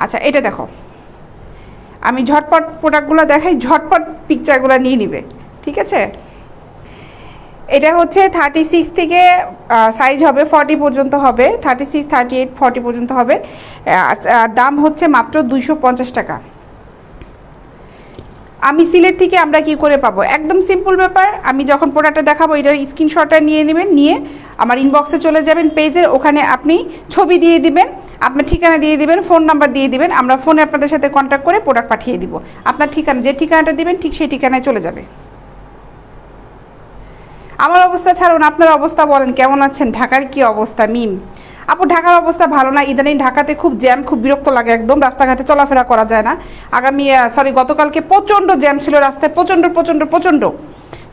আচ্ছা এটা দেখো, আমি ঝটপট প্রোডাক্টগুলো দেখাই, ঝটপট পিকচারগুলো নিয়ে নিবে, ঠিক আছে। এটা হচ্ছে 36 থেকে সাইজ হবে 40 পর্যন্ত হবে, 36, 38, 40 পর্যন্ত হবে। আর দাম হচ্ছে মাত্র 250 টাকা। আমি সিলেট থেকে আমরা কি করে পাবো, একদম সিম্পল ব্যাপার। আমি যখন প্রোডাক্টটা দেখাবো এটার স্ক্রিনশটটা নিয়ে নেবেন, নিয়ে আমার ইনবক্সে চলে যাবেন পেজের, ওখানে আপনি ছবি দিয়ে দিবেন, আপনার ঠিকানা দিয়ে দিবেন, ফোন নাম্বার দিয়ে দিবেন, আমরা ফোনে আপনাদের সাথে কন্ট্যাক্ট করে প্রোডাক্ট পাঠিয়ে দিব। আপনার ঠিকানা, যে ঠিকানাটা দিবেন ঠিক সেই ঠিকানায় চলে যাবে। আমার অবস্থা ছাড়ুন, আপনার অবস্থা বলেন, কেমন আছেন? ঢাকার কি অবস্থা? মিম আপু ঢাকার অবস্থা ভালো না, ইদানিং ঢাকাতে খুব জ্যাম, খুব বিরক্ত লাগে, একদম রাস্তাঘাটে চলাফেরা করা যায় না। গতকালকে প্রচণ্ড জ্যাম ছিল রাস্তায়, প্রচণ্ড প্রচণ্ড প্রচণ্ড,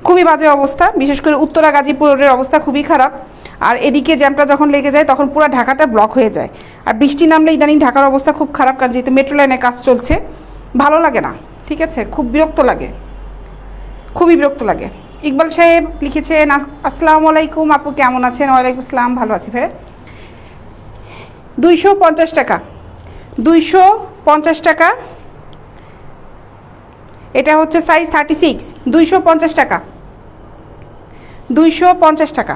খুবই বাজে অবস্থা। বিশেষ করে উত্তরা গাজীপুর রোডের অবস্থা খুবই খারাপ। আর এদিকে জ্যামটা যখন লেগে যায় তখন পুরো ঢাকাটা ব্লক হয়ে যায়। আর বৃষ্টি নামলে ইদানিং ঢাকার অবস্থা খুব খারাপ, কারণ যেহেতু মেট্রো লাইনে কাজ চলছে, ভালো লাগে না, ঠিক আছে, খুব বিরক্ত লাগে, খুবই বিরক্ত লাগে। ইকবাল সাহেব লিখেছেন আসসালামু আলাইকুম আপু, কেমন আছেন? ওয়ালাইকুম আসসালাম, ভালো আছি ভাই। 250 টাকা, 250 টাকা। এটা হচ্ছে সাইজ 36, 250 টাকা, 250 টাকা।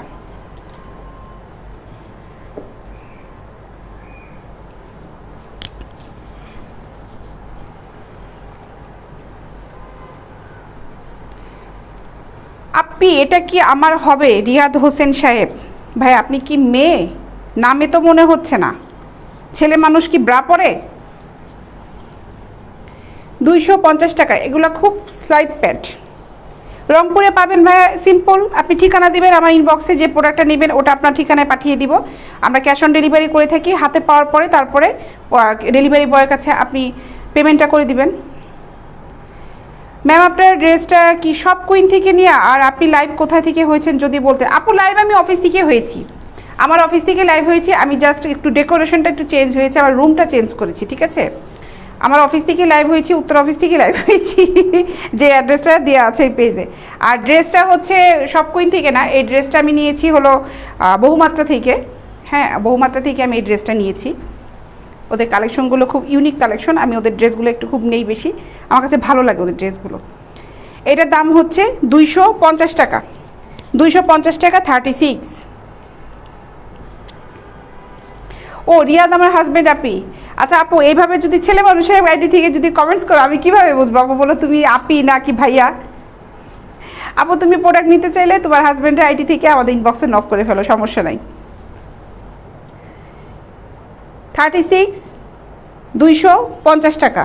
আপনি এটা কি আমার হবে? রিয়াদ হোসেন সাহেব ভাই, আপনি কি মেয়ে? নামে তো মনে হচ্ছে না, ছেলে মানুষ কি ব্রা পরে? 250 টাকা, এগুলো খুব স্লাইড প্যাড, রংপুরে পাবেন ভাইয়া, সিম্পল। আপনি ঠিকানা দিবেন আমার ইনবক্সে, যে প্রোডাক্টটা নেবেন ওটা আপনার ঠিকানায় পাঠিয়ে দিব। আমরা ক্যাশ অন ডেলিভারি করে থাকি, হাতে পাওয়ার পরে তারপরে ডেলিভারি বয়ের কাছে আপনি পেমেন্টটা করে দিবেন। ম্যাম আপনার ড্রেসটা কি সব কুইন থেকে নিয়ে? আর আপনি লাইভ কোথায় থেকে হয়েছেন যদি বলতে। আপু লাইভ আমি অফিস থেকে হয়েছি, আমার অফিস থেকে লাইভ হয়েছি। আমি জাস্ট একটু ডেকোরেশনটা একটু চেঞ্জ হয়েছে, আমার রুমটা চেঞ্জ করেছি, ঠিক আছে। আমার অফিস থেকে লাইভ হয়েছি, উত্তর অফিস থেকে লাইভ হয়েছি, যে অ্যাড্রেসটা দেওয়া আছে এই পেজে। আর ড্রেসটা হচ্ছে সব কুইন থেকে না, এই ড্রেসটা আমি নিয়েছি হলো বহুমাত্রা থেকে। হ্যাঁ, বহুমাত্রা থেকে আমি এই ড্রেসটা নিয়েছি। ওদের কালেকশনগুলো খুব ইউনিক কালেকশন, আমি ওদের ড্রেসগুলো একটু খুব নেই বেশি, আমার কাছে ভালো লাগে ওদের ড্রেসগুলো। এটার দাম হচ্ছে 250 টাকা, 250 টাকা, 36। ও রিয়াদ আমার হাজব্যান্ড আপি। আচ্ছা আপু, এইভাবে যদি ছেলে মানুষের আইডি থেকে যদি কমেন্টস করো, আমি কীভাবে বুঝবো আপু বলো, তুমি আপি না কি ভাইয়া? আপু তুমি প্রোডাক্ট নিতে চাইলে তোমার হাজব্যান্ডের আইডি থেকে আমাদের ইনবক্সে নক করে ফেলো, সমস্যা নাই। 36, 250 টাকা।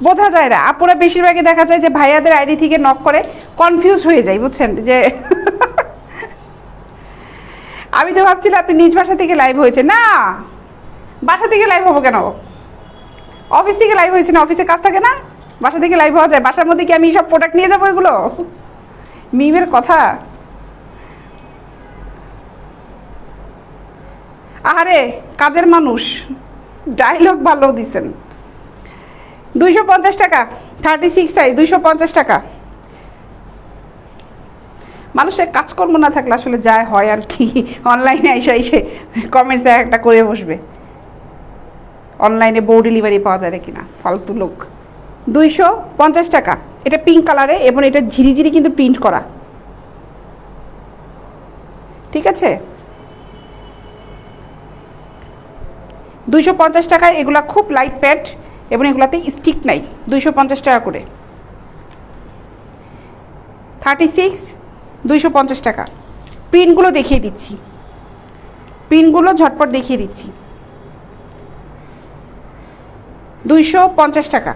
বোঝা যায় না, আপুরা বেশিরভাগই দেখা যায় যে ভাইয়াদের আইডি থেকে নক করে, কনফিউজ হয়ে যায়, বুঝছেন যে আমি তো ভাবছিলাম আপনি নিজ বাসা থেকে লাইভ হয়েছে। না, বাসা থেকে লাইভ হবো কেন? অফিস থেকে লাইভ হয়েছে না, অফিসে কাজ থাকে না, বাসা থেকে লাইভ হওয়া যায়? বাসার মধ্যে কি আমি সব প্রোডাক্ট নিয়ে যাবো এগুলো? মিমের কথা। আহারে কাজের মানুষ, ডায়লগ ভালো দিছেন। 250 টাকা, 36 সাইজ, 250 টাকা। মানুষের কাজকর্ম না থাকলে আসলে যায় হয় আর কি, অনলাইনে এসে কমেন্টস একটা করে বসবে, অনলাইনে বউ ডেলিভারি পাওয়া যায় কিনা, ফালতু লোক। 250 টাকা, এটা পিঙ্ক কালারে এবং এটা ঝিরিঝিরি কিন্তু প্রিন্ট করা, ঠিক আছে। 250 টাকায় এগুলা খুব লাইট প্যাড এবং এগুলাতে স্টিক নাই, 250 টাকা করে। 36, 250 টাকা। প্রিন্টগুলো দেখিয়ে দিচ্ছি, প্রিন্টগুলো ঝটপট দেখিয়ে দিচ্ছি। 250 টাকা।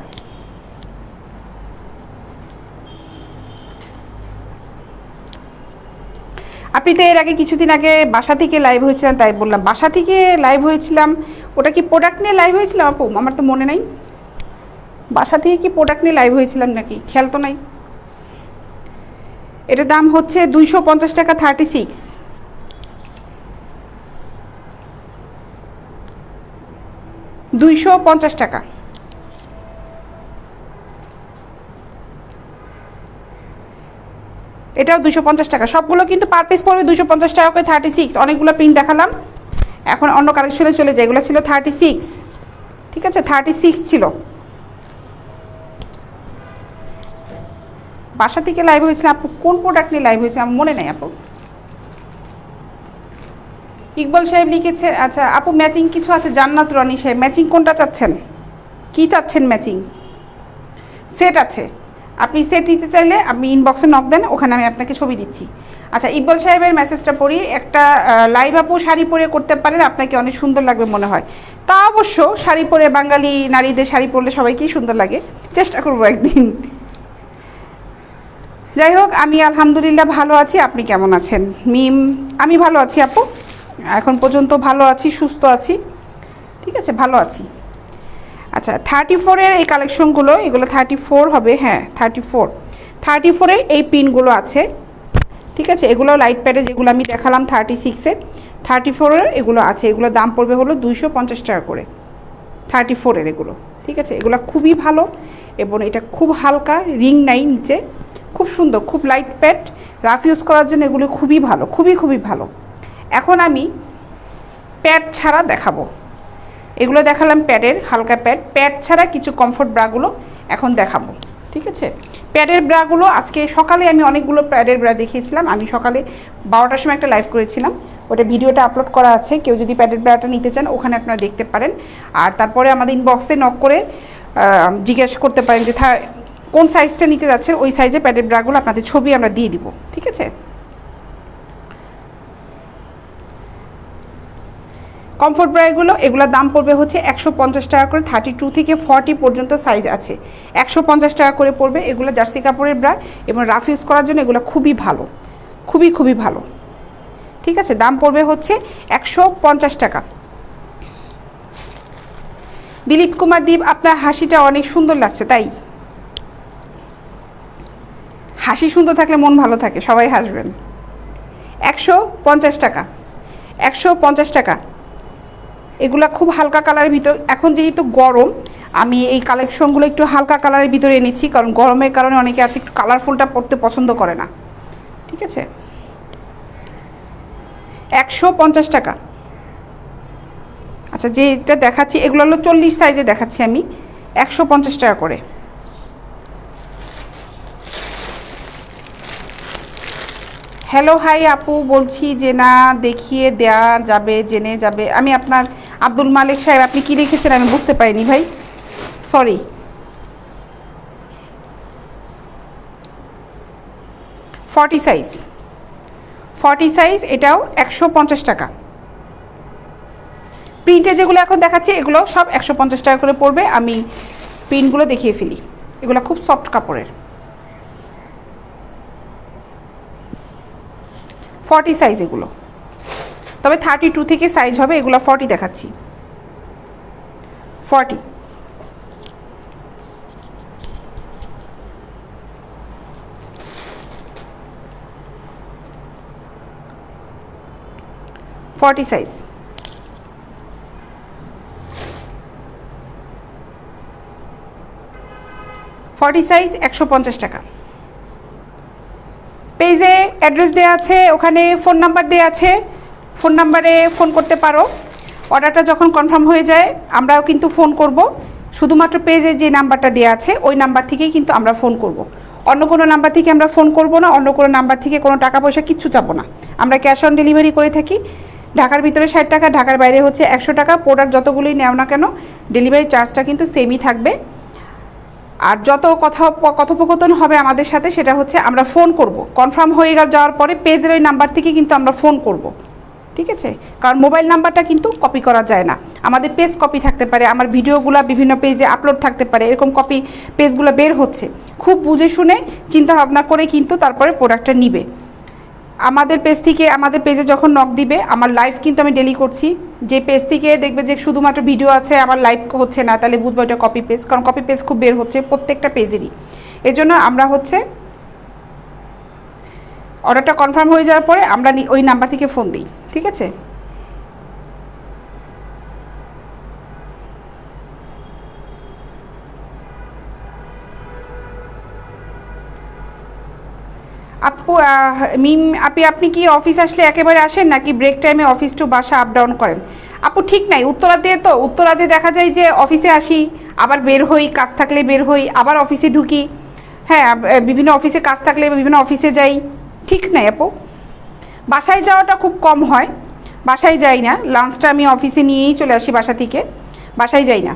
আপনি তো এর আগে কিছুদিন আগে বাসা থেকে লাইভ হয়েছিলেন, তাই বললাম বাসা থেকে লাইভ হয়েছিলাম। ওটা কি প্রোডাক্ট নিয়ে লাইভ হয়েছিলাম আপু? আমার তো মনে নাই, বাসা থেকে কি প্রোডাক্ট নিয়ে লাইভ হয়েছিলাম নাকি, খেয়াল তো নাই। এটার দাম হচ্ছে 250 টাকা, 36। টাকা। এটাও 250 টাকা, সবগুলো কিন্তু পার পিস পড়বে 250 টাকা করে। 36, অনেকগুলো প্রিন্ট দেখালাম, এখন অন্য কালেকশনে চলে যায়। এগুলো ছিল 36, ঠিক আছে, 36 ছিল। বাসা থেকে লাইভ হয়েছিল আপু, কোন প্রোডাক্ট নিয়ে লাইভ হয়েছে আমার মনে নেই আপু। ইকবাল সাহেব লিখেছে, আচ্ছা আপু ম্যাচিং কিছু আছে? জান্নাত রনি সাহেব, ম্যাচিং কোনটা চাচ্ছেন, কি চাচ্ছেন ম্যাচিং? সেট আছে, আপনি সেট নিতে চাইলে আপনি ইনবক্সে নক দেন, ওখানে আমি আপনাকে ছবি দিচ্ছি। আচ্ছা ইকবাল সাহেবের মেসেজটা পড়ি। একটা লাইভ আপু শাড়ি পরে করতে পারেন, আপনাকে অনেক সুন্দর লাগবে মনে হয়। তা অবশ্য শাড়ি পরে, বাঙালি নারীদের শাড়ি পরলে সবাইকেই সুন্দর লাগে, চেষ্টা করবো একদিন। যাই হোক, আমি আলহামদুলিল্লাহ ভালো আছি, আপনি কেমন আছেন? মিম, আমি ভালো আছি আপু, এখন পর্যন্ত ভালো আছি, সুস্থ আছি, ঠিক আছে, ভালো আছি। আচ্ছা 34-এর এই কালেকশনগুলো, এগুলো 34 হবে, হ্যাঁ 34-এর এই পিনগুলো আছে, ঠিক আছে। এগুলো লাইট প্যাডে যেগুলো আমি দেখালাম 36-এর, 34-এর এগুলো আছে। এগুলোর দাম পড়বে হলো 250 টাকা করে, 34-এর এগুলো, ঠিক আছে। এগুলো খুবই ভালো এবং এটা খুব হালকা, রিং নাই নিচে, খুব সুন্দর, খুব লাইট প্যাড, রাফ ইউজ করার জন্য এগুলো খুবই ভালো, খুবই খুবই ভালো। এখন আমি প্যাড ছাড়া দেখাবো। এগুলো দেখালাম প্যাডের, হালকা প্যাড, প্যাড ছাড়া কিছু কমফোর্ট ব্রাগুলো এখন দেখাবো, ঠিক আছে। প্যাডের ব্রাগুলো আজকে সকালে আমি অনেকগুলো প্যাডের ব্রা দেখিয়েছিলাম, আমি সকালে 12টার সময় একটা লাইভ করেছিলাম, ওটা ভিডিওটা আপলোড করা আছে, কেউ যদি প্যাডের ব্রাটা নিতে চান ওখানে আপনারা দেখতে পারেন। আর তারপরে আমাদের ইনবক্সে নক করে জিজ্ঞেস করতে পারেন যে কোন সাইজটা নিতে যাচ্ছেন, ওই সাইজে প্যাডের ব্রাগুলো আপনাদের ছবি আমরা দিয়ে দিব, ঠিক আছে। কমফোর্ট ব্রাগুলো, এগুলোর দাম পড়বে হচ্ছে 150 টাকা করে, 32 থেকে 40 পর্যন্ত সাইজ আছে, 150 টাকা করে পড়বে। এগুলো জার্সি কাপড়ের ব্রা এবং রাফ ইউজ করার জন্য এগুলো খুবই ভালো, খুবই খুবই ভালো, ঠিক আছে। দাম পড়বে হচ্ছে 150 টাকা। দিলীপ কুমার দীপ, আপনার হাসিটা অনেক সুন্দর লাগছে, তাই হাসি সুন্দর থাকলে মন ভালো থাকে, সবাই হাসবেন। 150 টাকা, 150 টাকা। এগুলা খুব হালকা কালারের ভিতর, এখন যেহেতু গরম আমি এই কালেকশনগুলো একটু হালকা কালারের ভিতরে এনেছি, কারণ গরমের কারণে অনেকে আছে একটু কালারফুলটা পরতে পছন্দ করে না, ঠিক আছে। 150 টাকা। আচ্ছা যেটা দেখাচ্ছি এগুলো হলো 40 সাইজে দেখাচ্ছি আমি, 150 টাকা করে। হ্যালো হাই আপু, বলছি যে না দেখিয়ে দেয়া যাবে, জেনে যাবে। আমি আপনার আব্দুল মালিক সাহেব, আপনি কি লিখেছেন আমি বুঝতে পারিনি ভাই, সরি। 40 সাইজ, 40 সাইজ, এটাও 150 টাকা। প্রিন্টে যেগুলো এখন দেখাচ্ছি এগুলো সব 150 টাকা করে পড়বে। আমি প্রিন্টগুলো দেখিয়ে ফেলি, এগুলো খুব সফট কাপড়ের। 40 সাইজ এগুলো, তবে 32 থেকে সাইজ হবে, এগুলো 40 দেখাচ্ছি, 40। সাইজ, 40 সাইজ 150 টাকা। পেজে অ্যাড্রেস দেওয়া আছে, ওখানে ফোন নাম্বার দেওয়া আছে, ফোন নাম্বারে ফোন করতে পারো। অর্ডারটা যখন কনফার্ম হয়ে যায় আমরাও কিন্তু ফোন করব, শুধুমাত্র পেজে যে নাম্বারটা দেওয়া আছে ওই নাম্বার থেকেই কিন্তু আমরা ফোন করব, অন্য কোনো নাম্বার থেকে আমরা ফোন করব না, অন্য কোনো নাম্বার থেকে কোনো টাকা পয়সা কিচ্ছু চাবো না। আমরা ক্যাশ অন ডেলিভারি করে থাকি, ঢাকার ভিতরে 60 টাকা, ঢাকার বাইরে হচ্ছে 100 টাকা। প্রোডাক্ট যতগুলোই নেও না কেন ডেলিভারি চার্জটা কিন্তু সেমই থাকবে। আর যত কথোপকথন হবে আমাদের সাথে সেটা হচ্ছে আমরা ফোন করব, কনফার্ম হয়ে যাওয়ার পরে পেজের ওই নাম্বার থেকে কিন্তু আমরা ফোন করব, ঠিক আছে। কারণ মোবাইল নাম্বারটা কিন্তু কপি করা যায় না, আমাদের পেজ কপি থাকতে পারে, আমার ভিডিওগুলো বিভিন্ন পেজে আপলোড থাকতে পারে, এরকম কপি পেজগুলো বের হচ্ছে। খুব বুঝে শুনে চিন্তা ভাবনা করে কিন্তু তারপরে প্রোডাক্টটা নিবে। আমাদের পেজ থেকে, আমাদের পেজে যখন নক দিবে, আমার লাইভ কিন্তু আমি ডেলি করছি, যে পেজ থেকে দেখবে যে শুধুমাত্র ভিডিও আছে আমার লাইভ হচ্ছে না, তাহলে বুঝবো এটা কপি পেজ, কারণ কপি পেজ খুব বের হচ্ছে প্রত্যেকটা পেজেরই। এজন্য আমরা হচ্ছে অর্ডারটা কনফার্ম হয়ে যাওয়ার পরে আমরা ওই নাম্বার থেকে ফোন দিই, ঠিক আছে। আপু মিম আপনি কি অফিস আসলে একেবারে আসেন নাকি ব্রেক টাইমে অফিস টু বাসা আপ ডাউন করেন? আপু ঠিক নাই, উত্তরাতে তো উত্তরাতে দেখা যায় যে অফিসে আসি, আবার বের হই, কাজ থাকলে বের হই, আবার অফিসে ঢুকি। হ্যাঁ, বিভিন্ন অফিসে কাজ থাকলে বিভিন্ন অফিসে যাই। ঠিক নাই আপু, বাসায় যাওয়াটা খুব কম হয়। বাসায় যাই না, লাঞ্চটা আমি অফিসে নিয়েই চলে আসি বাসা থেকে, বাসায় যাই না।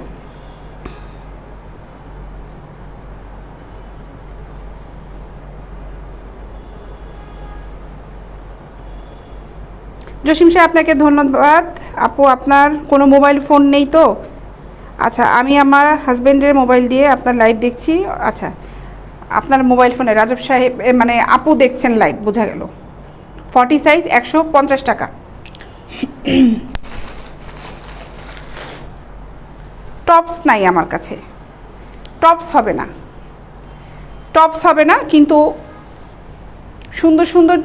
জসিম সাহেব আপনাকে ধন্যবাদ। আপু আপনার কোনো মোবাইল ফোন নেই তো? আচ্ছা, আমি আমার হাজব্যান্ডের মোবাইল দিয়ে আপনার লাইভ দেখছি। আচ্ছা, আপনার মোবাইল ফোনে রাজব সাহেব মানে আপু দেখছেন লাইভ, বোঝা গেল। 40 সাইজ 150 টাকা। টপস নাই আমার কাছে, টপস হবে না, টপস হবে না, কিন্তু সুন্দর সুন্দর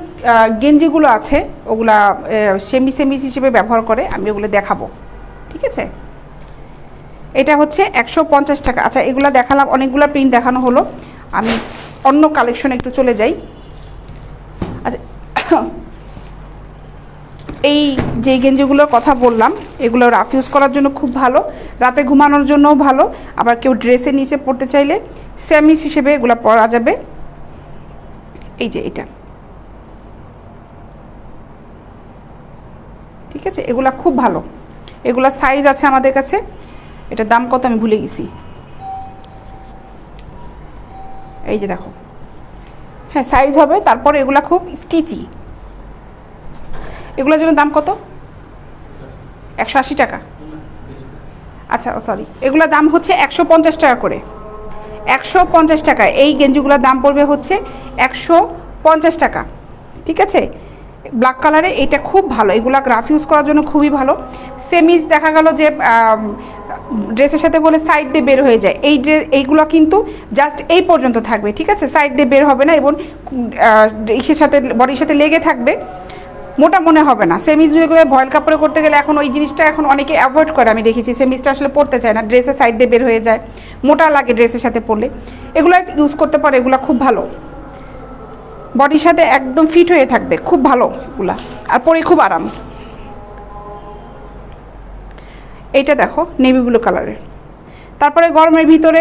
গেঞ্জিগুলো আছে, ওগুলা সেমি সেমিস হিসেবে ব্যবহার করে, আমি ওগুলো দেখাবো। ঠিক আছে, এটা হচ্ছে 150 টাকা। আচ্ছা, এগুলো দেখালাম, অনেকগুলো প্রিন্ট দেখানো হলো, আমি অন্য কালেকশনে একটু চলে যাই। আচ্ছা, এই যে গেঞ্জিগুলোর কথা বললাম, এগুলো রাফ ইউজ করার জন্য খুব ভালো, রাতে ঘুমানোর জন্যও ভালো, আবার কেউ ড্রেসের নিচে পরতে চাইলে সেমিস হিসেবে এগুলো পরা যাবে। এই যে এটা, ঠিক আছে, এগুলা খুব ভালো, এগুলা সাইজ আছে আমাদের কাছে। এটার দাম কত আমি ভুলে গেছি, এই যে দেখো, হ্যাঁ সাইজ হবে। তারপর এগুলা খুব স্টিচি, এগুলোর জন্য দাম কত? 180 টাকা। আচ্ছা সরি, এগুলোর দাম হচ্ছে 150 টাকা করে, 150 টাকা। এই গেঞ্জিগুলোর দাম পড়বে হচ্ছে 150 টাকা। ঠিক আছে, ব্ল্যাক কালারে এটা খুব ভালো, এগুলা গ্রাফ ইউজ করার জন্য খুবই ভালো। সেমিজ দেখা গেল যে ড্রেসের সাথে বলে সাইড দিয়ে বের হয়ে যায়, এই এইগুলো কিন্তু জাস্ট এই পর্যন্ত থাকবে। ঠিক আছে, সাইড দিয়ে বের হবে না, এবং ইসের সাথে বডির সাথে লেগে থাকবে, মোটা মনে হবে না। সেমিজগুলো ভয়েল কাপড়ে করতে গেলে এখন ওই জিনিসটা এখন অনেকে অ্যাভয়েড করে, আমি দেখেছি সেমিজটা আসলে পরতে চায় না, ড্রেসের সাইড দিয়ে বের হয়ে যায়, মোটা লাগে ড্রেসের সাথে পরলে। এগুলো ইউজ করতে পারে, এগুলো খুব ভালো, বডির সাথে একদম ফিট হয়ে থাকবে, খুব ভালো এগুলা, আর পরে খুব আরাম। এইটা দেখো নেভি ব্লু কালারের, তারপরে গরমের ভিতরে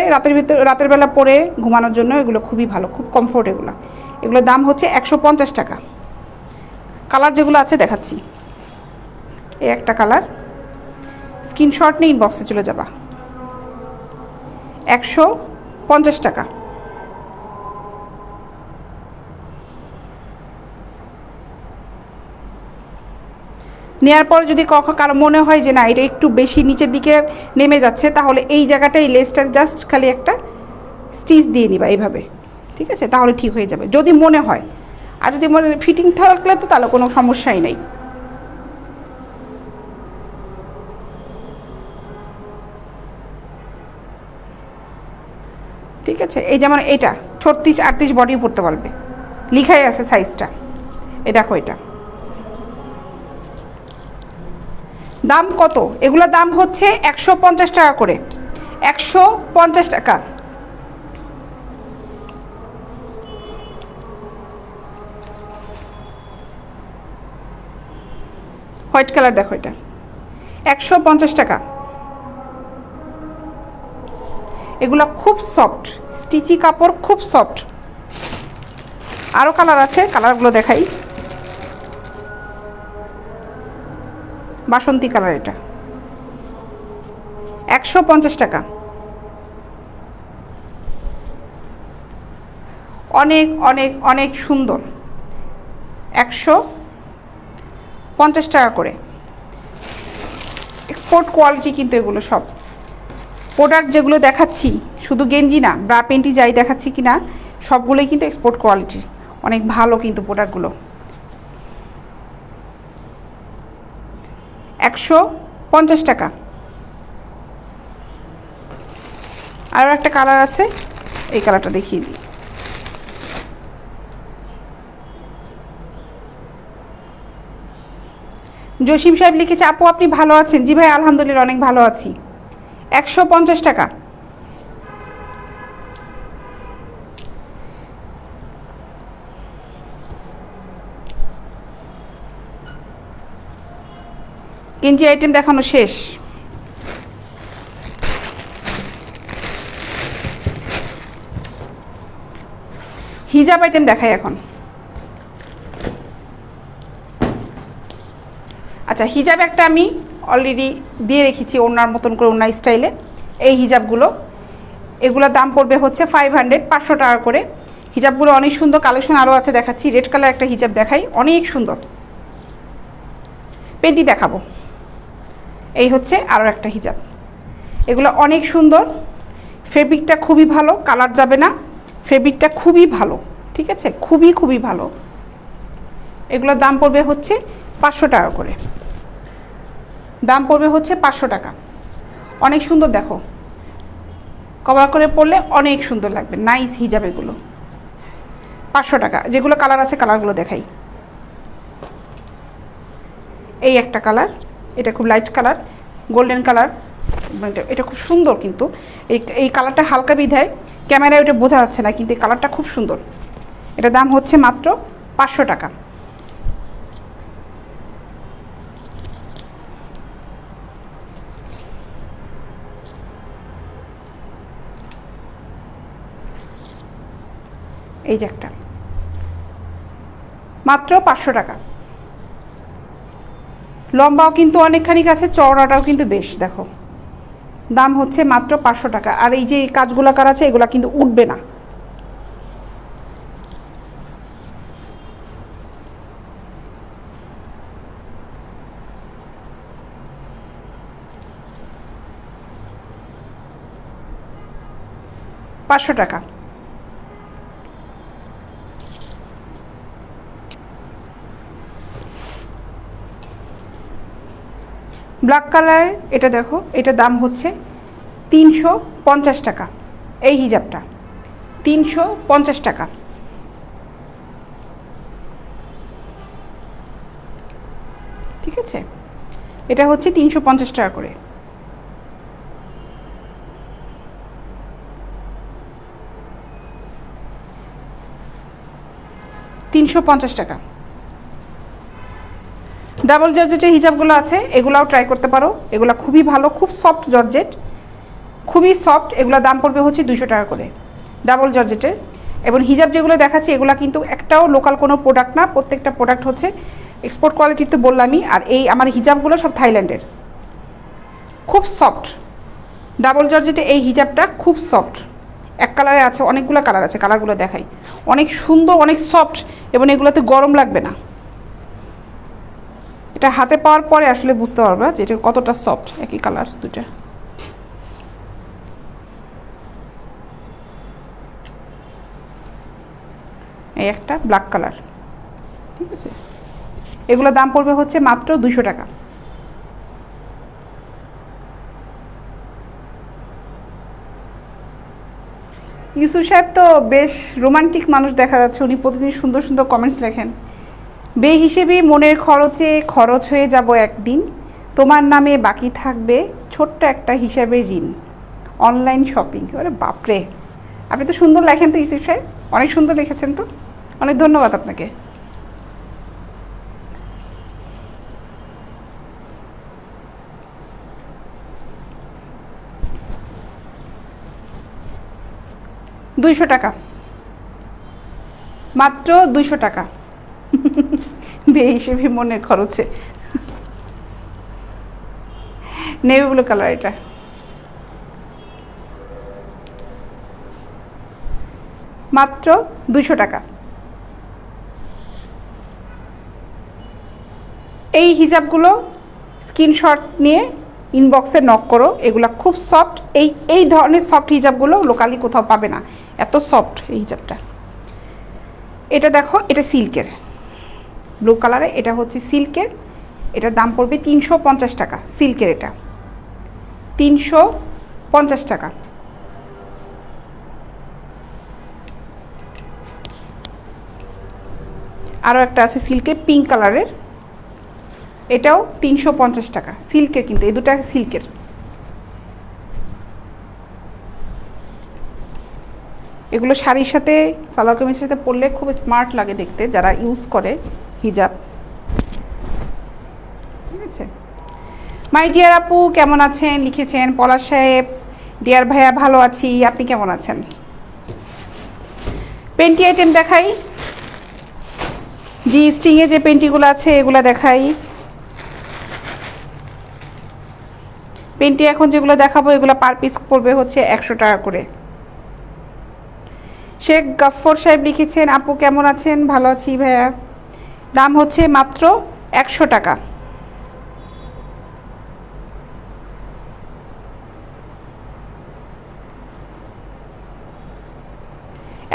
রাতের বেলা পরে ঘুমানোর জন্য এগুলো খুবই ভালো, খুব কমফোর্ট এগুলো। এগুলোর দাম হচ্ছে 150 টাকা। কালার যেগুলো আছে দেখাচ্ছি, এই একটা কালার, স্ক্রিনশট নিয়ে ইনবক্সে চলে যাবা। 150 টাকা। নেওয়ার পরে যদি কারো মনে হয় যে না এটা একটু বেশি নিচের দিকে নেমে যাচ্ছে, তাহলে এই জায়গাটা এই লেসটা জাস্ট খালি একটা স্টিচ দিয়ে নিবা এইভাবে। ঠিক আছে, তাহলে ঠিক হয়ে যাবে যদি মনে হয়। আর যদি মনে ফিটিং থাকলে তো তাহলে কোনো সমস্যাই নেই। ঠিক আছে, এই যেমন এটা 36 38 বডি পড়তে পারবে, লিখাই আছে সাইজটা। এই দেখো, এটা দাম কত? এগুলোর দাম হচ্ছে 150 টাকা করে, 150 টাকা। হোয়াইট কালার দেখো, এটা 150 টাকা। এগুলো খুব সফট, স্টিচি কাপড়, খুব সফট। আরও কালার আছে, কালারগুলো দেখাই। বাসন্তী কালার, এটা 150 টাকা। অনেক অনেক অনেক সুন্দর, 150 টাকা করে। এক্সপোর্ট কোয়ালিটি কিন্তু এগুলো সব প্রোডাক্ট যেগুলো দেখাচ্ছি, শুধু গেঞ্জি না, ব্রা পেন্টি যাই দেখাচ্ছি কি না, সবগুলোই কিন্তু এক্সপোর্ট কোয়ালিটি, অনেক ভালো কিন্তু প্রোডাক্টগুলো। 150 টাকা। আরও একটা কালার আছে, এই কালারটা দেখিয়ে দিই। জসিম সাহেব লিখেছে, আপু আপনি ভালো আছেন? জি ভাই, আলহামদুলিল্লাহ অনেক ভালো আছি। 150 টাকা। গেঞ্জি আইটেম দেখানো শেষ। হিজাব আইটেম দেখাই এখন। আচ্ছা, হিজাব একটা আমি অলরেডি দিয়ে রেখেছি ওনার মতন করে, ওনার স্টাইলে। এই হিজাবগুলো, এগুলোর দাম পড়বে হচ্ছে 500, 500 টাকা করে। হিজাবগুলো অনেক সুন্দর, কালেকশন আরও আছে, দেখাচ্ছি। রেড কালার একটা হিজাব দেখাই, অনেক সুন্দর। পেন্টি দেখাবো। এই হচ্ছে আরও একটা হিজাব, এগুলো অনেক সুন্দর। ফেব্রিকটা খুবই ভালো, কালার যাবে না, ফেব্রিকটা খুবই ভালো, ঠিক আছে, খুবই খুবই ভালো। এগুলোর দাম পড়বে হচ্ছে 500 টাকা করে, দাম পড়বে হচ্ছে 500 টাকা। অনেক সুন্দর, দেখো কভার করে পরলে অনেক সুন্দর লাগবে, নাইস হিজাব এগুলো। 500 টাকা। যেগুলো কালার আছে কালারগুলো দেখাই। এই একটা কালার, এটা খুব লাইট কালার, গোল্ডেন কালার, এটা খুব সুন্দর। কিন্তু এই কালারটা হালকা বিধায় ক্যামেরায় ওটা বোঝা যাচ্ছে না, কিন্তু এই কালারটা খুব সুন্দর। এটা দাম হচ্ছে মাত্র 500 টাকা। এই যে একটা, মাত্র 500 টাকা। লম্বাও কিন্তু অনেকখানি আছে, চওড়াটাও কিন্তু বেশ, দেখো দাম হচ্ছে মাত্র 500 টাকা। আর এই যে কাজগুলো করা আছে এগুলো কিন্তু উঠবে না। পাঁচশো টাকা। ব্ল্যাক কালারের এটা দেখো, এটা দাম হচ্ছে 350 টাকা। এই হিজাবটা 350 টাকা। ঠিক আছে, এটা হচ্ছে 350 টাকা করে। টাকা। ডাবল জর্জেটের হিজাবগুলো আছে, এগুলাও ট্রাই করতে পারো। এগুলো খুবই ভালো, খুব সফট জর্জেট, খুবই সফট। এগুলো দাম পড়বে হচ্ছে 200 টাকা করে, ডাবল জর্জেটের। এবং হিজাব যেগুলো দেখাচ্ছি এগুলো কিন্তু একটাও লোকাল কোনো প্রোডাক্ট না, প্রত্যেকটা প্রোডাক্ট হচ্ছে এক্সপোর্ট কোয়ালিটির, তো বললামই। আর এই আমার হিজাবগুলো সব থাইল্যান্ডের, খুব সফট। ডাবল জর্জেটে এই হিজাবটা খুব সফট। এক কালারে আছে, অনেকগুলো কালার আছে, কালারগুলো দেখাই। অনেক সুন্দর, অনেক সফট, এবং এগুলোতে গরম লাগবে না। এটা হাতে পাওয়ার পরে আসলে বুঝতে পারবে যে এটা কতটা সফট। একই কালার দুটা। এই একটা ব্ল্যাক কালার, ঠিক আছে। এগুলো দাম পড়বে হচ্ছে মাত্র 200 টাকা। ইউসুফ সাহেব তো বেশ রোমান্টিক মানুষ দেখা যাচ্ছে, উনি প্রতিদিন সুন্দর সুন্দর কমেন্টস লেখেন। বে হিসেবে মনের খরচে খরচ হয়ে যাব একদিন, তোমার নামে বাকি থাকবে ছোট্ট একটা হিসাবে ঋণ, অনলাইন শপিং। আরে বাপরে, আপনি তো সুন্দর লেখেন তো ইউসুফ সাহেব, অনেক সুন্দর লিখেছেন তো, অনেক ধন্যবাদ আপনাকে। দুইশো টাকা, মাত্র 200 টাকা। বে হিসেবে মনের খরচে। নেভি ব্লু কালার, এটা মাত্র 200 টাকা। এই হিজাবগুলো স্ক্রিনশট নিয়ে ইনবক্সে নক করো, এগুলো খুব সফট। এই ধরনের সফট হিজাবগুলো লোকালি কোথাও পাবে না, এত সফট এই হিজাবটা। এটা দেখো, এটা সিল্কের, ব্লু কালারে, এটা হচ্ছে সিল্কের। এটার দাম পড়বে 350 টাকা। সিল্কের এটা 350 টাকা। আরও একটা আছে সিল্কের, পিঙ্ক কালারের, এটাও 350 টাকা। সিল্কের, কিন্তু এই দুটা সিল্কের। এগুলো শাড়ির সাথে, সালোয়ার কামিজের সাথে পরলে খুব স্মার্ট লাগে দেখতে, যারা ইউজ করে হিজাব, ঠিক আছে। মাই ডিয়ার আপু কেমন আছেন লিখেছেন পলাশ সাহেব। ডিয়ার ভাইয়া ভালো আছি, আপনি কেমন আছেন? পেন্টি আইটেম দেখাই, জি স্ট্রিংয়ে যে পেন্টিগুলো আছে এগুলো দেখাই। পেন্টি এখন যেগুলো দেখাবো এগুলো পার পিস পড়বে হচ্ছে 100 টাকা করে। শেখ গাফফর সাহেব লিখেছেন আপু কেমন আছেন? ভালো আছি ভাইয়া। দাম হচ্ছে মাত্র 100 টাকা।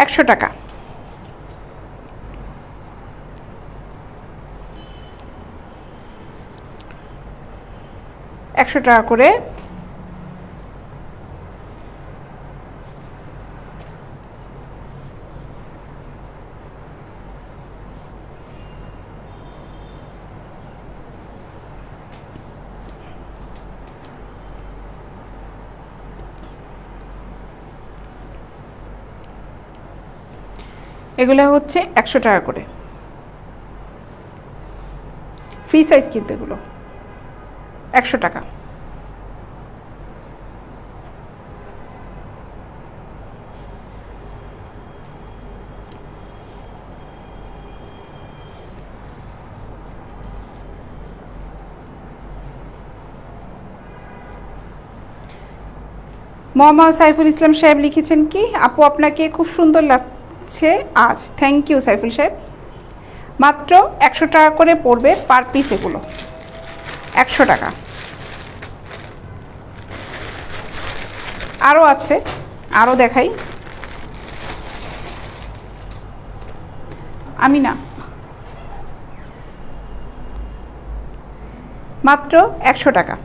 100 টাকা। 100 টাকা করে। এগুলো হচ্ছে 100 টাকা করে, ফ্রি সাইজ কিন্তু এগুলো 100 টাকা। মোহাম্মদ সাইফুল ইসলাম সাহেব লিখেছেন কি আপু আপনাকে খুব সুন্দর লাগছে আজ। থ্যাংক ইউ সাইফুল সাহেব। মাত্র 100 টাকা করে পড়বে পার পিস, এগুলো 100 টাকা। আরও আছে, আরও দেখাই। আমি না, মাত্র 100 টাকা।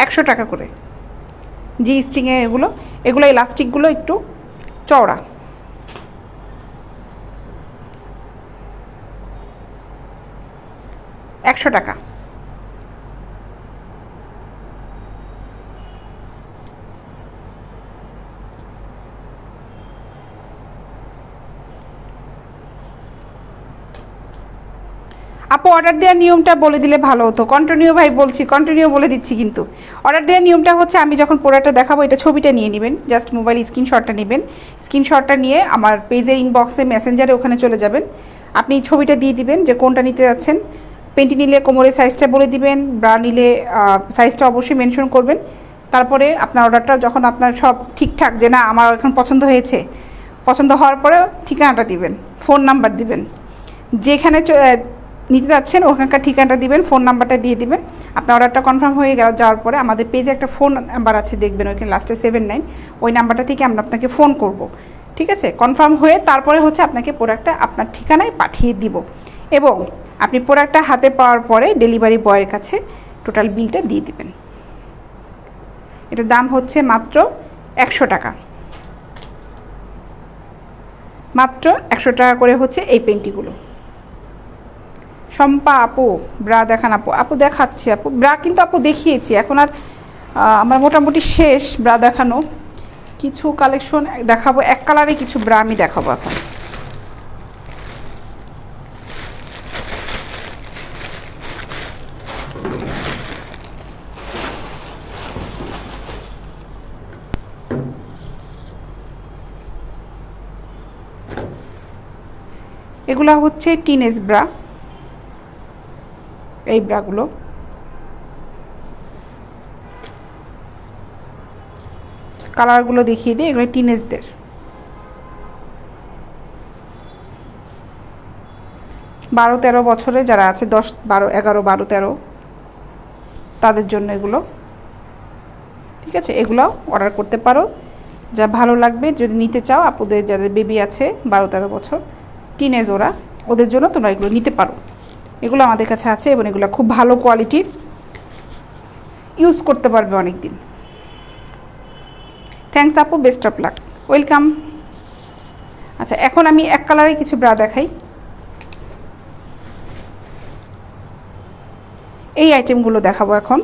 100 টাকা করে জি স্ট্রিংয়ে এগুলো। এগুলো ইলাস্টিকগুলো একটু চওড়া। 100 টাকা। আপু অর্ডার দেওয়ার নিয়মটা বলে দিলে ভালো হতো। কন্টিনিউ ভাই বলছি, কন্টিনিউ বলে দিচ্ছি, কিন্তু অর্ডার দেওয়ার নিয়মটা হচ্ছে আমি যখন প্রোডাক্টটা দেখাবো এটা ছবিটা নিয়ে নেবেন, জাস্ট মোবাইল স্ক্রিনশটটা নেবেন। স্ক্রিনশটটা নিয়ে আমার পেজের ইনবক্সে মেসেঞ্জারে ওখানে চলে যাবেন। আপনি ছবিটা দিয়ে দিবেন যে কোনটা নিতে যাচ্ছেন। পেন্টি নিলে কোমরের সাইজটা বলে দিবেন, ব্রা নিলে সাইজটা অবশ্যই মেনশন করবেন। তারপরে আপনার অর্ডারটা যখন আপনার সব ঠিকঠাক যে না আমার এখন পছন্দ হয়েছে, পছন্দ হওয়ার পরে ঠিকানাটা দিবেন, ফোন নাম্বার দিবেন, যেখানে নিতে যাচ্ছেন ওখানকার ঠিকানাটা দিবেন, ফোন নাম্বারটা দিয়ে দিবেন। আপনার অর্ডারটা কনফার্ম হয়ে যাওয়ার পরে আমাদের পেজে একটা ফোন নাম্বার আছে দেখবেন, ওইখানে লাস্টে 79, ওই নাম্বারটা থেকে আমরা আপনাকে ফোন করব। ঠিক আছে, কনফার্ম হয়ে তারপরে হচ্ছে আপনাকে প্রোডাক্টটা আপনার ঠিকানায় পাঠিয়ে দিব, এবং আপনি প্রোডাক্টটা হাতে পাওয়ার পরে ডেলিভারি বয়ের কাছে টোটাল বিলটা দিয়ে দিবেন। এটার দাম হচ্ছে মাত্র 100 টাকা। মাত্র 100 টাকা করে হচ্ছে এই পেন্টিগুলো। শম্পা আপু ব্রা দেখান আপু। আপু দেখাচ্ছি আপু, ব্রা কিন্তু আপু দেখিয়েছি, এখন আর আমার মোটামুটি শেষ ব্রা দেখানো। কিছু কালেকশন দেখাবো, এক কালারে কিছু ব্রা আমি দেখাবো এখন। এগুলা হচ্ছে টিনেজ ব্রা, এই ব্রাগুলো কালারগুলো দেখিয়ে দিই। এগুলো টিনেজদের, 12-13 বছরে যারা আছে, 10, 12, 11, 12, 13 তাদের জন্য এগুলো। ঠিক আছে, এগুলো অর্ডার করতে পারো, যা ভালো লাগবে। যদি নিতে চাও আপুদের যাদের বেবি আছে 12-13 বছর, টিনেজ ওরা, ওদের জন্য তোমরা এগুলো নিতে পারো। এগুলো আমাদের কাছে আছে এবং এগুলো খুব ভালো কোয়ালিটির, ইউজ করতে পারবে অনেক দিন। থ্যাংকস আপু, বেস্ট অফ লাক, ওয়েলকাম। আচ্ছা, এখন আমি এক কালারে কিছু ব্রা দেখাই। এই আইটেমগুলো দেখাবো এখন।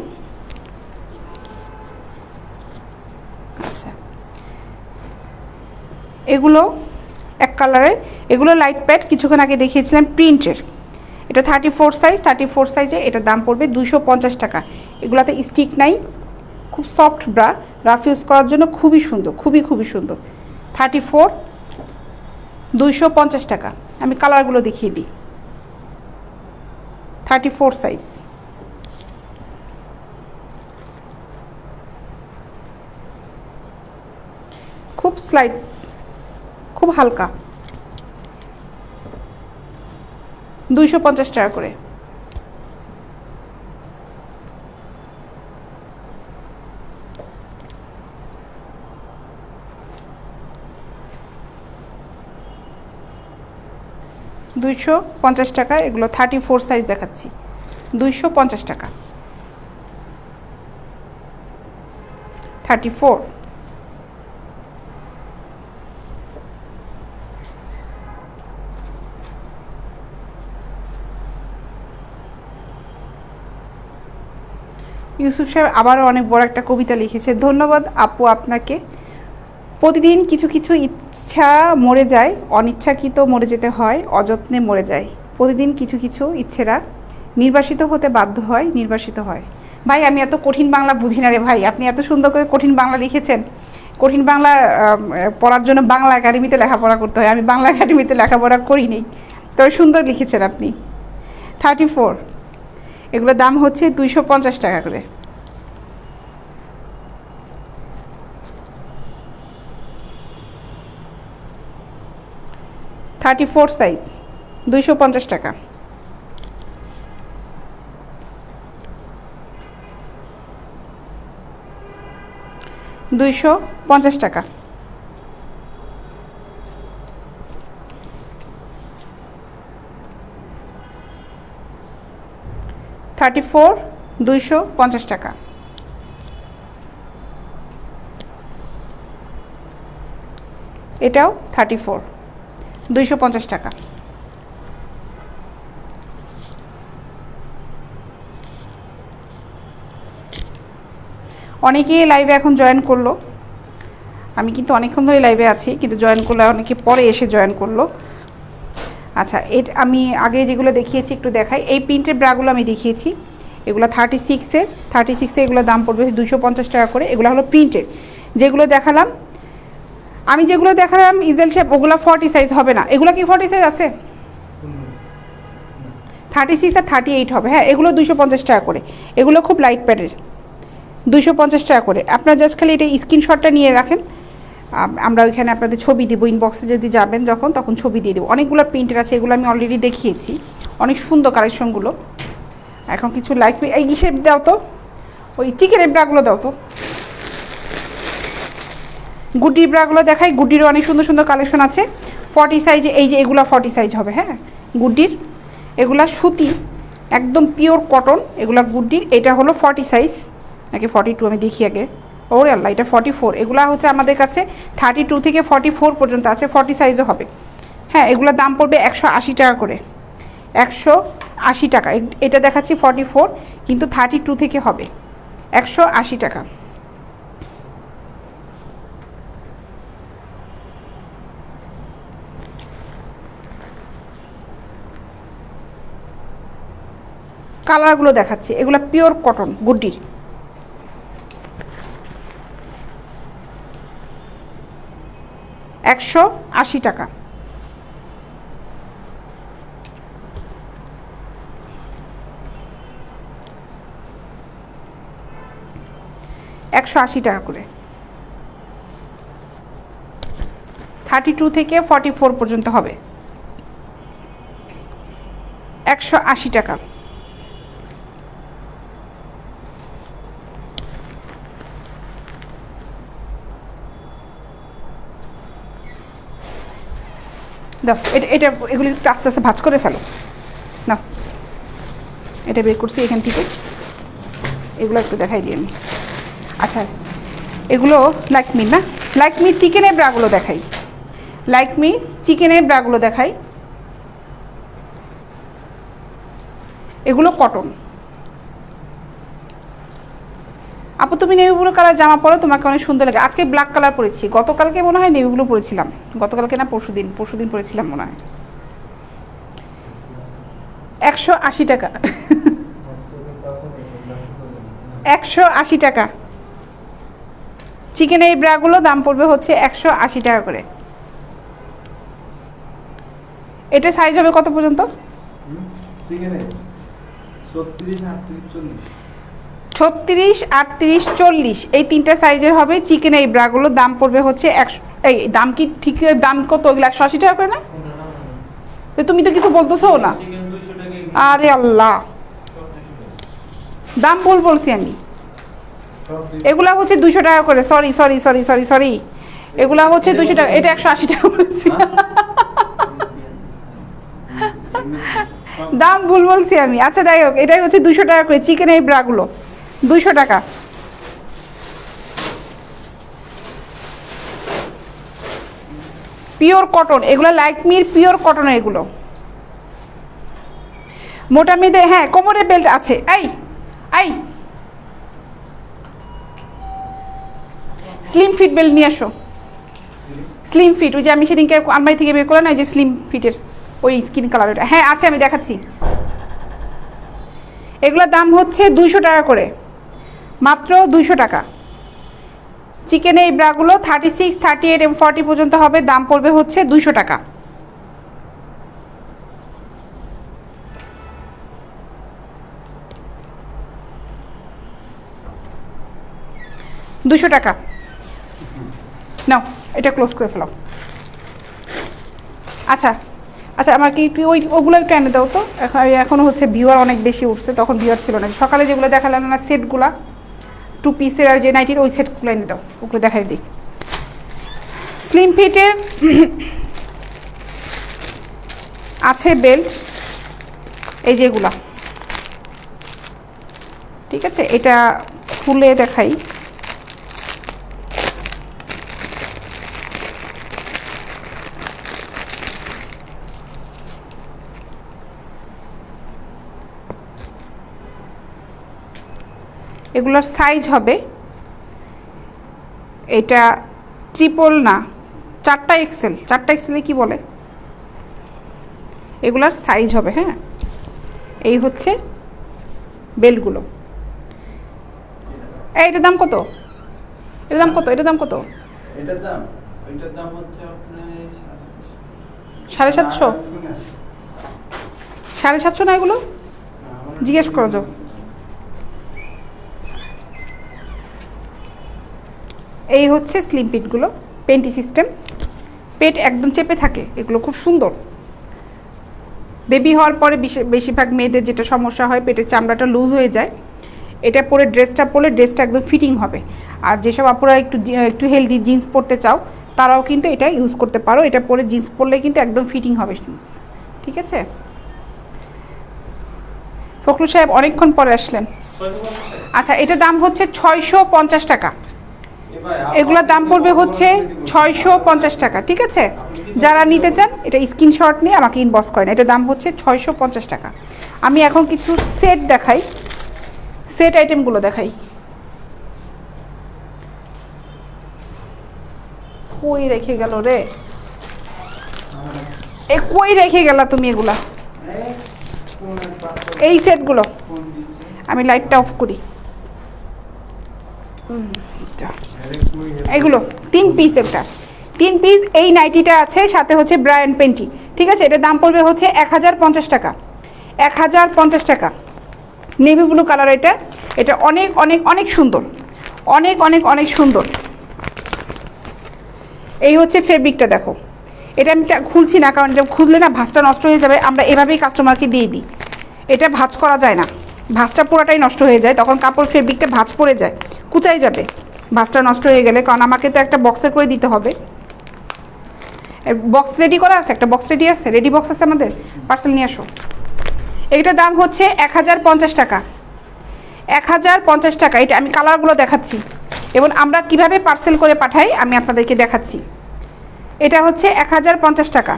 আচ্ছা, এগুলো এক কালারের, এগুলো লাইট প্যাড, কিছুক্ষণ আগে দেখিয়েছিলাম প্রিন্টের। এটা 34 সাইজ, 34 সাইজে এটার দাম পড়বে 250 টাকা। এগুলাতে স্টিক নাই, খুব সফট ব্রা, রাফ ইউজ করার জন্য খুবই সুন্দর, খুবই খুবই সুন্দর। 34 250 টাকা। আমি কালারগুলো দেখিয়ে দিই। 34 সাইজ, খুব স্লাইড, খুব হালকা, 250 টাকা করে। $250 টাকা। এগুলো 34 সাইজ দেখাচ্ছি, 250 টাকা। 34। ইউসুফ সাহেব আবারও অনেক বড় একটা কবিতা লিখেছে, ধন্যবাদ আপু আপনাকে। প্রতিদিন কিছু কিছু ইচ্ছা মরে যায়, অনিচ্ছাকৃত মরে যেতে হয়, অযত্নে মরে যায়। প্রতিদিন কিছু কিছু ইচ্ছেরা নির্বাসিত হতে বাধ্য হয়, নির্বাসিত হয়। ভাই আমি এত কঠিন বাংলা বুঝি না রে ভাই, আপনি এত সুন্দর করে কঠিন বাংলা লিখেছেন। কঠিন বাংলা পড়ার জন্য বাংলা একাডেমিতে লেখাপড়া করতে হয়, আমি বাংলা একাডেমিতে লেখাপড়া করিনি, তবে সুন্দর লিখেছেন আপনি। 34, এগুলোর দাম হচ্ছে 250 টাকা করে। $34 সাইজ, 250 টাকা। $250 টাকা। $34, 250 টাকা। এটাও 34, 250 টাকা। অনেকেই লাইভে এখন জয়েন করলো, আমি কিন্তু অনেকক্ষণ ধরে লাইভে আছি, কিন্তু জয়েন করলে অনেকে পরে এসে জয়েন করলো। আচ্ছা, আমি আগে যেগুলো দেখিয়েছি একটু দেখাই। এই প্রিন্টের ব্রাগুলো আমি দেখিয়েছি, এগুলো 36 এগুলো দাম পড়বে 250 টাকা করে। এগুলো হলো প্রিন্টের। যেগুলো দেখালাম, আমি যেগুলো দেখালাম ইজেল শেপ, ওগুলো 40 সাইজ হবে না। এগুলো কি 40 সাইজ আছে? 36 আর 38 হবে। হ্যাঁ, এগুলো 250 টাকা করে। এগুলো খুব লাইট প্যাডের, 250 টাকা করে। আপনারা জাস্ট খালি এটা স্ক্রিনশটটা নিয়ে রাখেন, আমরা ওইখানে আপনাদের ছবি দিব, ইনবক্সে যদি যাবেন যখন, তখন ছবি দিয়ে দেবো। অনেকগুলো প্রিন্টের আছে, এগুলো আমি অলরেডি দেখিয়েছি, অনেক সুন্দর কালেকশনগুলো। এখন কিছু লাইক এই ইসের দাও তো, ওই চিকেনের ব্রাগুলো দাও তো, গুডি ব্রাগুলো দেখাই। গুডিরও অনেক সুন্দর সুন্দর কালেকশন আছে 40 সাইজে। এই যে এগুলো 40 সাইজ হবে। হ্যাঁ, গুডির এগুলা সুতি, একদম পিওর কটন, এগুলা গুডির। এটা হলো 40 সাইজ নাকি 42, আমি দেখি আগে। ওরে আল্লাহ, এটা 44। এগুলা হচ্ছে আমাদের কাছে 32 থেকে 44 পর্যন্ত আছে, 40 সাইজও হবে। হ্যাঁ, এগুলোর দাম পড়বে 180 টাকা করে, 180 টাকা। এটা দেখাচ্ছি 44, কিন্তু 32 থেকে হবে, 180 টাকা। কালারগুলো দেখাচ্ছি, এগুলো পিওর কটন গুড্ডির। $180 টাকা। $180 টাকা করে। 32 থেকে 44 পর্যন্ত হবে, 180 টাকা। দাও এটা এগুলি একটু আস্তে আস্তে ভাঁজ করে ফেলো না। এটা বের করছি এখান থেকে, এগুলো একটু দেখাই দিই আমি। আচ্ছা, এগুলো লাইকমি না, লাইকমি চিকেনের ব্রাগুলো দেখাই, লাইকমি চিকেনের ব্রাগুলো দেখাই। এগুলো কটন, আপু তুমি নেভি ব্লু কালার জামা পরো, তোমাকে অনেক সুন্দর লাগে। আজকে ব্ল্যাক কালার পরেছি, গতকালকে মনে হয় নেভি ব্লু পরেছিলাম, গতকালকে না পরশুদিন পরেছিলাম মনে হয়। 180 টাকা 180 টাকা। চিকেন এই ব্রাগুলো দাম পড়বে হচ্ছে 180 টাকা করে। এটা সাইজ হবে কত পর্যন্ত? 36, 38, 40 এই তিনটা সাইজের হবে চিকেন এই ব্রাগুলো। দাম পড়বে হচ্ছে 100। এই দাম কি ঠিক, দাম কত? ওগুলো 180 টাকা করে না? তো তুমি তো কিছু বলতেছো না। আরে আল্লাহ, দাম বলছি আমি। এগুলা হচ্ছে 200 টাকা করে। সরি, এগুলা হচ্ছে 200 টাকা, এটা 180 টাকা বলছি। দাম ভুল বলছি আমি। আচ্ছা যাই হোক, এটাই হচ্ছে 200 টাকা করে চিকেন এই ব্রাগুলো, 200 টাকা। পিওর কটন, এগুলো লাইকমির পিওর কটন। এগুলো মোটা মেয়েদের, হ্যাঁ কোমরের বেল্ট আছে। এই স্লিম ফিট বেল্ট নিয়ে আসো। স্লিম ফিট, ওই যে আমি সেদিনকে আলমারি থেকে বের করে না, যে স্লিম ফিটের ওই স্কিন কালার, ওটা হ্যাঁ আছে, আমি দেখাচ্ছি। এগুলোর দাম হচ্ছে 200 টাকা করে, মাত্র 200 টাকা। চিকেন এই ব্রাগুলো 36, 38 এবং 40 পর্যন্ত হবে। দাম পড়বে হচ্ছে 200 টাকা। টাকা নাও, এটা ক্লোজ করে ফেলাও। আচ্ছা, আমার কি একটু ওগুলো একটু এনে দাও তো। এখনও হচ্ছে ভিউয়ার অনেক বেশি উঠছে, তখন ভিউয়ার ছিল না। সকালে যেগুলো দেখালাম না সেটগুলা, 2 পিসের আর যে নাইটির, ওই সেটগুলো এনে দাও, ওগুলো দেখাই দিই। স্লিম ফিটের আছে বেল্ট, এই যেগুলা, ঠিক আছে। এটা খুলে দেখাই। এগুলোর সাইজ হবে, এটা ট্রিপল না, 4টা এক্সেল। 4টা এক্সেলে কি বলে, এগুলার সাইজ হবে। হ্যাঁ, এই হচ্ছে বেল্টগুলো। এটার দাম কত? এটার দাম কত? এটার দাম কত? এটার দাম হচ্ছে আপনার 750। 750 না এগুলো? জিজ্ঞেস করো যাও। এই হচ্ছে স্লিম পিটগুলো, পেন্টি সিস্টেম, পেট একদম চেপে থাকে। এগুলো খুব সুন্দর। বেবি হওয়ার পরে বেশিরভাগ মেয়েদের যেটা সমস্যা হয়, পেটের চামড়াটা লুজ হয়ে যায়। এটা পরে ড্রেসটা একদম ফিটিং হবে। আর যেসব আপুরা একটু হেলদি জিন্স পরতে চাও, তারাও কিন্তু এটা ইউজ করতে পারো। এটা পরে জিন্স পরলে কিন্তু একদম ফিটিং হবে, ঠিক আছে। ফখরুল সাহেব অনেকক্ষণ পরে আসলেন। আচ্ছা, এটার দাম হচ্ছে 650 টাকা। এগুলোর দাম পড়বে হচ্ছে 650 টাকা, ঠিক আছে। যারা নিতে চান এটা স্ক্রিনশট নিয়ে আমাকে ইনবক্স করেন। এটার দাম হচ্ছে 650 টাকা। আমি এখন কিছু সেট দেখাই, সেট আইটেমগুলো দেখাই। কই রেখে গেল রে, কই রেখে গেলা তুমি এগুলা? এই সেটগুলো, আমি লাইটটা অফ করি। এগুলো 3 পিস, একটা 3 পিস। এই নাইটিটা আছে, সাথে হচ্ছে ব্রায়ান পেন্টি, ঠিক আছে। এটার দাম পড়বে হচ্ছে 1050 টাকা। 1050 টাকা। Navy blue colour. এটা অনেক অনেক অনেক সুন্দর, অনেক অনেক অনেক সুন্দর। এই হচ্ছে ফেব্রিকটা, দেখো। এটা আমি খুলছি না, কারণ এটা খুললে না ভাঁজটা নষ্ট হয়ে যাবে। আমরা এভাবেই কাস্টমারকে দিয়ে দিই। এটা ভাঁজ করা যায় না, ভাঁজটা পুরোটাই নষ্ট হয়ে যায়। তখন কাপড় ফেব্রিকটা ভাঁজ পড়ে যায়, কুচাই যাবে ভাঁজটা নষ্ট হয়ে গেলে। কারণ আমাকে তো একটা বক্সে করে দিতে হবে। বক্স রেডি করা আছে, একটা বক্স রেডি আছে, রেডি বক্স আছে আমাদের, পার্সেল নিয়ে আসো। এইটার দাম হচ্ছে 1050 টাকা। 1050 টাকা। এটা আমি কালারগুলো দেখাচ্ছি এবং আমরা কিভাবে পার্সেল করে পাঠাই আমি আপনাদেরকে দেখাচ্ছি। এটা হচ্ছে 1050 টাকা।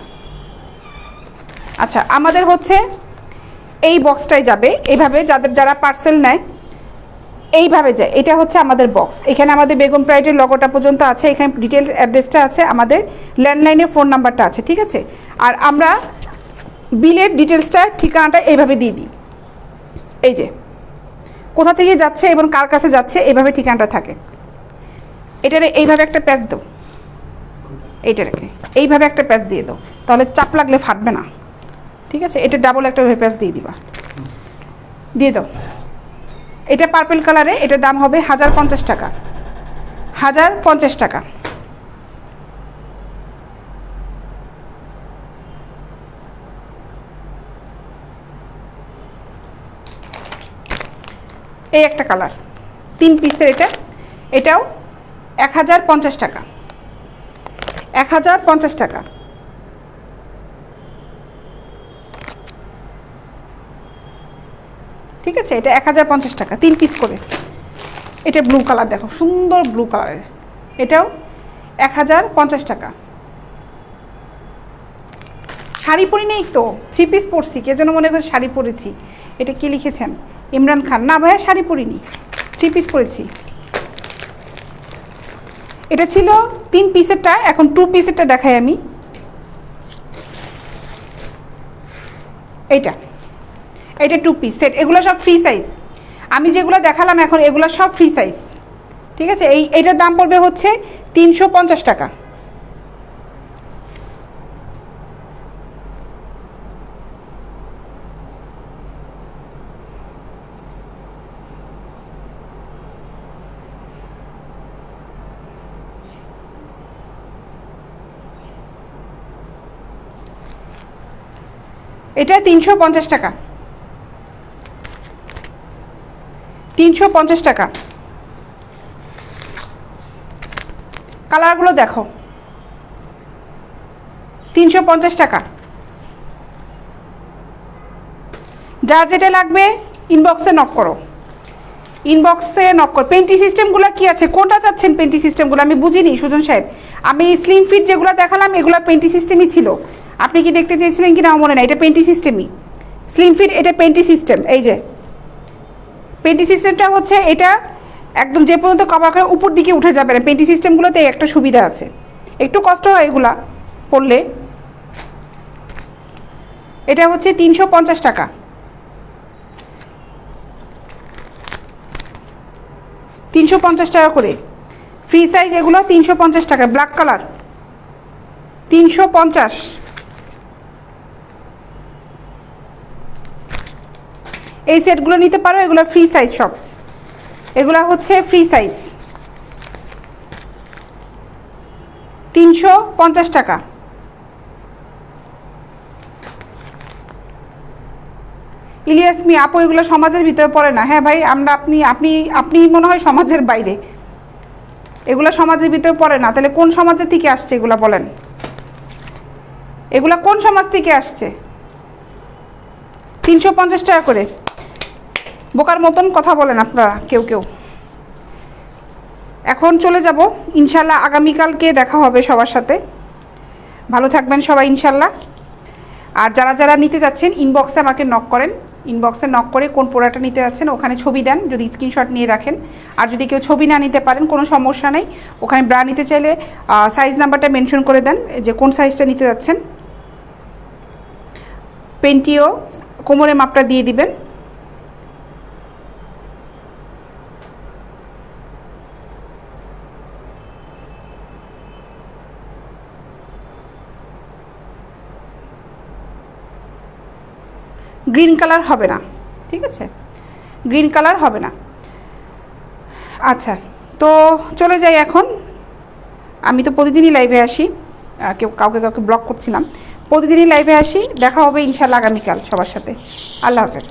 আচ্ছা, আমাদের হচ্ছে এই বক্সটাই যাবে এইভাবে। যারা পার্সেল নেয় এইভাবে যায়, এটা হচ্ছে আমাদের বক্স। এখানে আমাদের বেগম প্রাইডের লগোটা পর্যন্ত আছে, এখানে ডিটেলস অ্যাড্রেসটা আছে, আমাদের ল্যান্ডলাইনের ফোন নাম্বারটা আছে, ঠিক আছে। আর আমরা বিলের ডিটেলসটা ঠিকানাটা এইভাবে দিয়ে দিই, এই যে কোথা থেকে যাচ্ছে এবং কার কাছে যাচ্ছে এইভাবে ঠিকানাটা থাকে। এটারে এইভাবে একটা প্যাচ দাও, এইটাকে এইভাবে একটা প্যাচ দিয়ে দাও, তাহলে চাপ লাগলে ফাটবে না, ঠিক আছে। এটা ডাবল একটা প্যাচ দিয়ে দিবা, দিয়ে দাও। এটা পার্পল কালারে, এটার দাম হবে 1050 টাকা, 1050 টাকা। এই একটা কালার 3 পিসের, এটাও 1050 টাকা, 1050 টাকা। ঠিক আছে, এটা 1050 টাকা, 3 পিস করে। এটা ব্লু কালার, দেখো সুন্দর ব্লু কালারের, এটাও 1050 টাকা। শাড়ি পরি নেই তো, 3 পিস পরছি, কে যেন মনে করে শাড়ি পরেছি। এটা কি লিখেছেন? ইমরান খান। না ভাইয়া, শাড়ি পরিনি, 3 পিস পরেছি। এটা ছিল 3 পিসেরটা, এখন 2 পিসেরটা দেখাই আমি। এটা 2 পিস সেট, এগুলো সব ফ্রি সাইজ। আমি যেগুলো দেখালাম এখন এগুলো সব ফ্রি সাইজ, ঠিক আছে। এইটার দাম পড়বে হচ্ছে 350 টাকা। এটা 350 টাকা, 350 টাকা। কালারগুলো দেখো, 350 টাকা। যার যেটা লাগবে ইনবক্সে নক করো, ইনবক্সে নক করো। পেন্টি সিস্টেমগুলো কি আছে, কোনটা চাচ্ছেন পেন্টি সিস্টেমগুলো? আমি বুঝিনি সুজন সাহেব। আমি স্লিম ফিট যেগুলো দেখালাম এগুলো পেন্টি সিস্টেমই ছিল, আপনি কি দেখতে চেয়েছিলেন কি না মনে নাই। এটা পেন্টি সিস্টেমই, স্লিম ফিট এটা পেন্টি সিস্টেম। এই যে পেন্টি সিস্টেমটা হচ্ছে এটা একদম যে পর্যন্ত কভার করে উপর দিকে উঠে যাবে না। পেন্টি সিস্টেমগুলোতে একটা সুবিধা আছে, একটু কষ্ট হয় এগুলা পড়লে। এটা হচ্ছে 350 টাকা, 350 টাকা করে ফ্রি সাইজ এগুলো 350 টাকা। Black colour 350। এই সেটগুলো নিতে পারো, এগুলো ফ্রি সাইজ সব, এগুলো হচ্ছে ফ্রি সাইজ। 350 টাকা। ইলিয়াস মি আপু, এগুলো সমাজের ভিতরে পড়ে না। হ্যাঁ ভাই, আপনি মনে হয় সমাজের বাইরে, এগুলো সমাজের ভিতরে পড়ে না। তাহলে কোন সমাজের থেকে আসছে এগুলো বলেন? এগুলো কোন সমাজ থেকে আসছে? 350 টাকা করে। বোকার মতন কথা বলেন আপনারা কেউ কেউ। এখন চলে যাব ইনশাল্লাহ, আগামীকালকে দেখা হবে সবার সাথে। ভালো থাকবেন সবাই ইনশাল্লাহ। আর যারা যারা নিতে যাচ্ছেন ইনবক্সে আমাকে নক করেন, ইনবক্সে নক করে কোন প্রোডাক্টটা নিতে যাচ্ছেন ওখানে ছবি দেন, যদি স্ক্রিনশট নিয়ে রাখেন। আর যদি কেউ ছবি না নিতে পারেন কোনো সমস্যা নেই, ওখানে ব্রা নিতে চাইলে সাইজ নাম্বারটা মেনশন করে দেন যে কোন সাইজটা নিতে যাচ্ছেন। পেন্টিও কোমরে মাপটা দিয়ে দিবেন। গ্রিন কালার হবে না, ঠিক আছে, গ্রিন কালার হবে না। আচ্ছা, তো চলে যাই এখন। আমি তো প্রতিদিনই লাইভে আসি, কাউকে ব্লক করছিলাম। প্রতিদিনই লাইভে আসি, দেখা হবে ইনশাআল্লাহ আগামীকাল সবার সাথে। আল্লাহ হাফেজ।